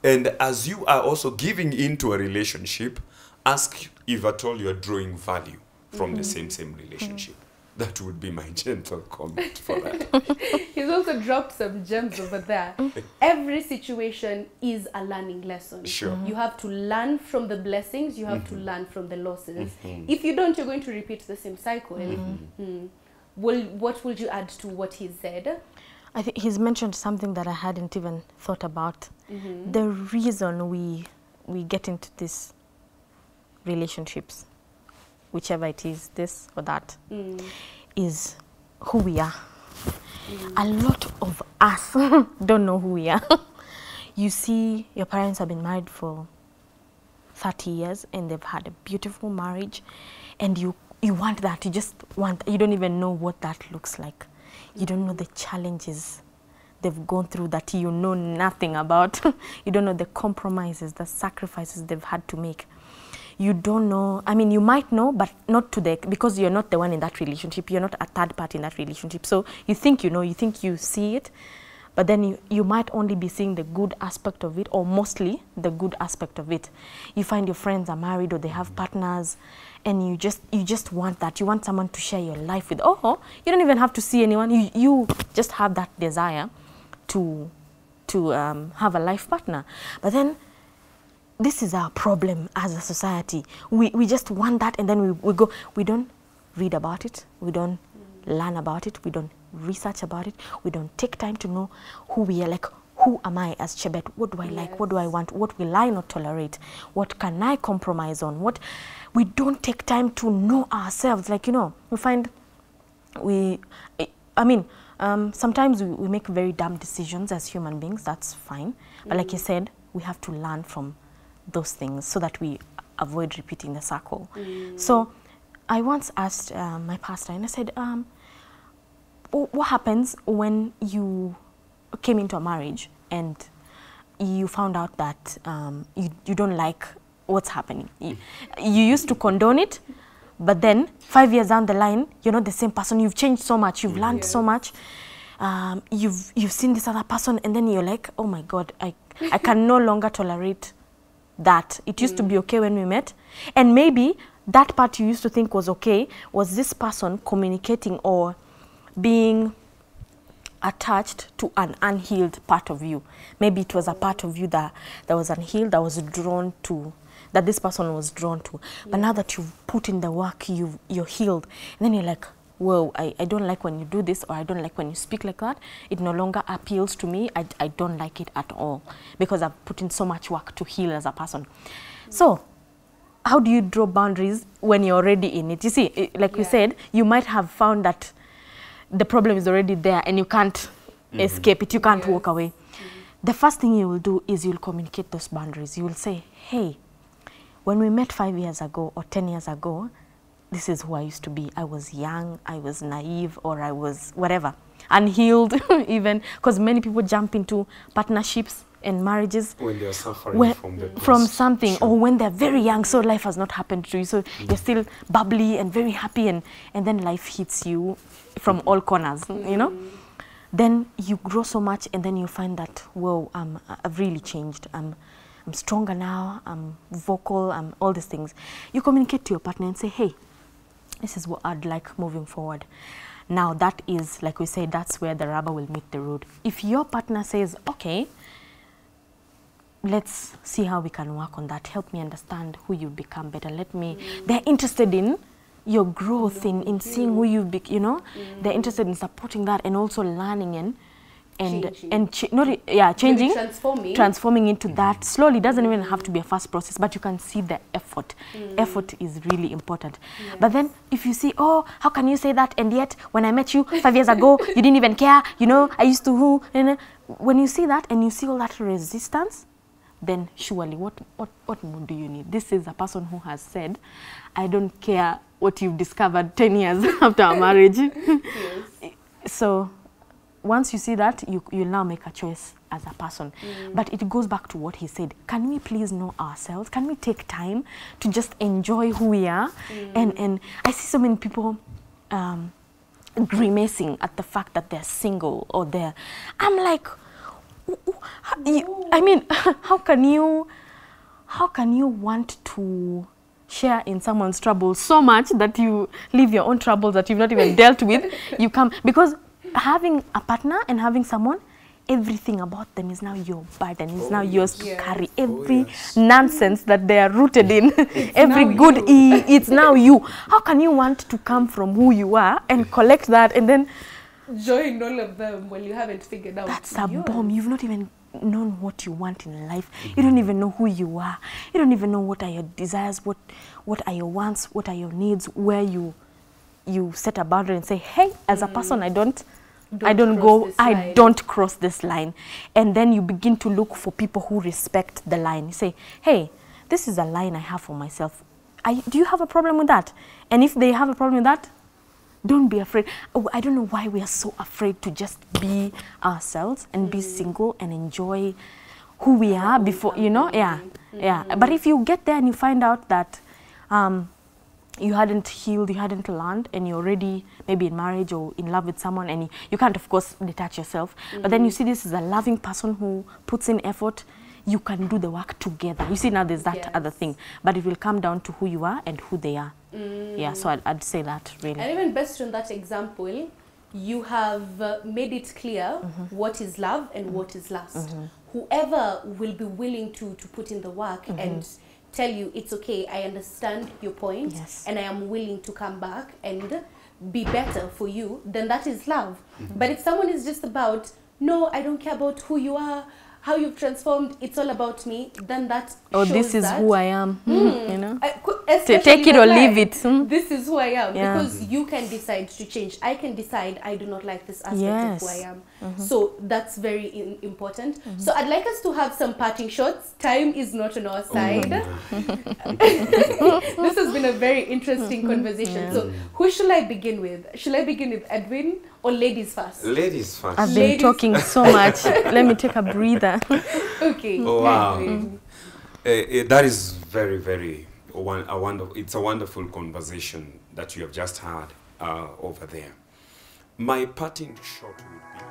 and as you are also giving into a relationship, ask if at all you're drawing value from the same relationship. That would be my gentle comment for that. He's also dropped some gems over there. Every situation is a learning lesson. Sure. You have to learn from the blessings, you have to learn from the losses. If you don't, you're going to repeat the same cycle. What would you add to what he said? I think he's mentioned something that I hadn't even thought about. The reason we get into these relationships, whichever it is, this or that, is who we are. A lot of us don't know who we are. You see, your parents have been married for 30 years and they've had a beautiful marriage, and you want that. You just want, you don't even know what that looks like. You don't know the challenges they've gone through that you know nothing about. You don't know the compromises, the sacrifices they've had to make. You don't know, I mean, you might know, but not to the, because you're not the one in that relationship. You're not a third party in that relationship. So you think you know, you think you see it, but then you might only be seeing the good aspect of it, or mostly the good aspect of it. You find your friends are married or they have partners, and you just want that. You want someone to share your life with. Oh, you don't even have to see anyone. You just have that desire to have a life partner. But then this is our problem as a society. We just want that, and then we go. We don't read about it. We don't learn about it. We don't research about it. We don't take time to know who we are. Like, who am I as Chebet? What do I like? What do I want? What will I not tolerate? What can I compromise on? What we don't take time to know ourselves. Like, you know, we find sometimes we make very dumb decisions as human beings. That's fine. But like you said, we have to learn from those things so that we avoid repeating the circle. So I once asked my pastor, and I said, what happens when you came into a marriage and you found out that you don't like what's happening? You used to condone it, but then 5 years down the line, you're not the same person. You've changed so much. You've learned so much. You've seen this other person, and then you're like, oh my God, I can no longer tolerate that. It used to be okay when we met, and maybe that part you used to think was okay was this person communicating or being attached to an unhealed part of you. Maybe it was a part of you that was unhealed, that was drawn to, that this person was drawn to. But now that you've put in the work, you're healed, and then you're like, whoa, I don't like when you do this, or I don't like when you speak like that. It no longer appeals to me. I don't like it at all, because I've put in so much work to heal as a person. So how do you draw boundaries when you're already in it? You see, like we said, you might have found that the problem is already there and you can't escape it. You can't walk away. The first thing you will do is you'll communicate those boundaries. You will say, hey, when we met 5 years ago or 10 years ago, this is who I used to be. I was young, I was naive, or I was whatever, unhealed even, because many people jump into partnerships and marriages when they're suffering from something, or when they're very young, so life has not happened to you, so you're still bubbly and very happy, and then life hits you from all corners, you know. Then you grow so much, and then you find that, whoa, I've really changed. I'm stronger now, I'm vocal, I'm all these things. You communicate to your partner and say, hey, this is what I'd like moving forward. Now that is, like we say, that's where the rubber will meet the road. If your partner says, okay, let's see how we can work on that. Help me understand who you become better. They're interested in your growth, in seeing who you be, you know. They're interested in supporting that, and also learning changing, transforming into that slowly. It doesn't even have to be a fast process, but you can see the effort. Effort is really important. But then if you see, oh, how can you say that, and yet when I met you 5 years ago, you didn't even care, you know, I used to who, when you see that and you see all that resistance, then surely what more do you need? This is a person who has said, I don't care what you've discovered 10 years after our marriage. So once you see that, you'll now make a choice as a person. But it goes back to what he said. Can we please know ourselves? Can we take time to just enjoy who we are? And I see so many people grimacing at the fact that they're single, or I'm like, I mean, how can you want to share in someone's trouble so much that you leave your own troubles that you've not even dealt with? You come, because having a partner and having someone, everything about them is now your burden, is now yours to carry. Every nonsense that they are rooted in, every good it's now you. How can you want to come from who you are and collect that and then join all of them when you haven't figured out? That's a bomb. You've not even known what you want in life. You don't even know who you are. You don't even know what are your desires, what are your wants, what are your needs, where you set a boundary and say, hey, as a person, I don't cross this line. And then you begin to look for people who respect the line. You say, hey, this is a line I have for myself. Do you have a problem with that? And if they have a problem with that, don't be afraid. Oh, I don't know why we are so afraid to just be ourselves and be single and enjoy who we are before, you know? But if you get there and you find out that you hadn't healed, you hadn't learned, and you're already maybe in marriage or in love with someone, and you can't, of course, detach yourself. But then you see this is a loving person who puts in effort, you can do the work together. You see, now there's that other thing. But it will come down to who you are and who they are. Yeah, so I'd say that, really. And even based on that example, you have made it clear what is love and what is lust. whoever will be willing to put in the work and tell you it's okay, I understand your point, and I am willing to come back and be better for you, then that is love. But if someone is just about, no, I don't care about who you are, how you've transformed, it's all about me, then that shows this is that, who I am, you know. Take it or leave it. This is who I am, because you can decide to change. I can decide I do not like this aspect of who I am. So that's very important. So I'd like us to have some parting shots. Time is not on our side. This has been a very interesting conversation. So who shall I begin with? Shall I begin with Edwin or ladies first? Ladies first. I've been talking so much. Let me take a breather. Okay. Oh, wow. That is very, very it's a wonderful conversation that you have just had over there. My parting shot would be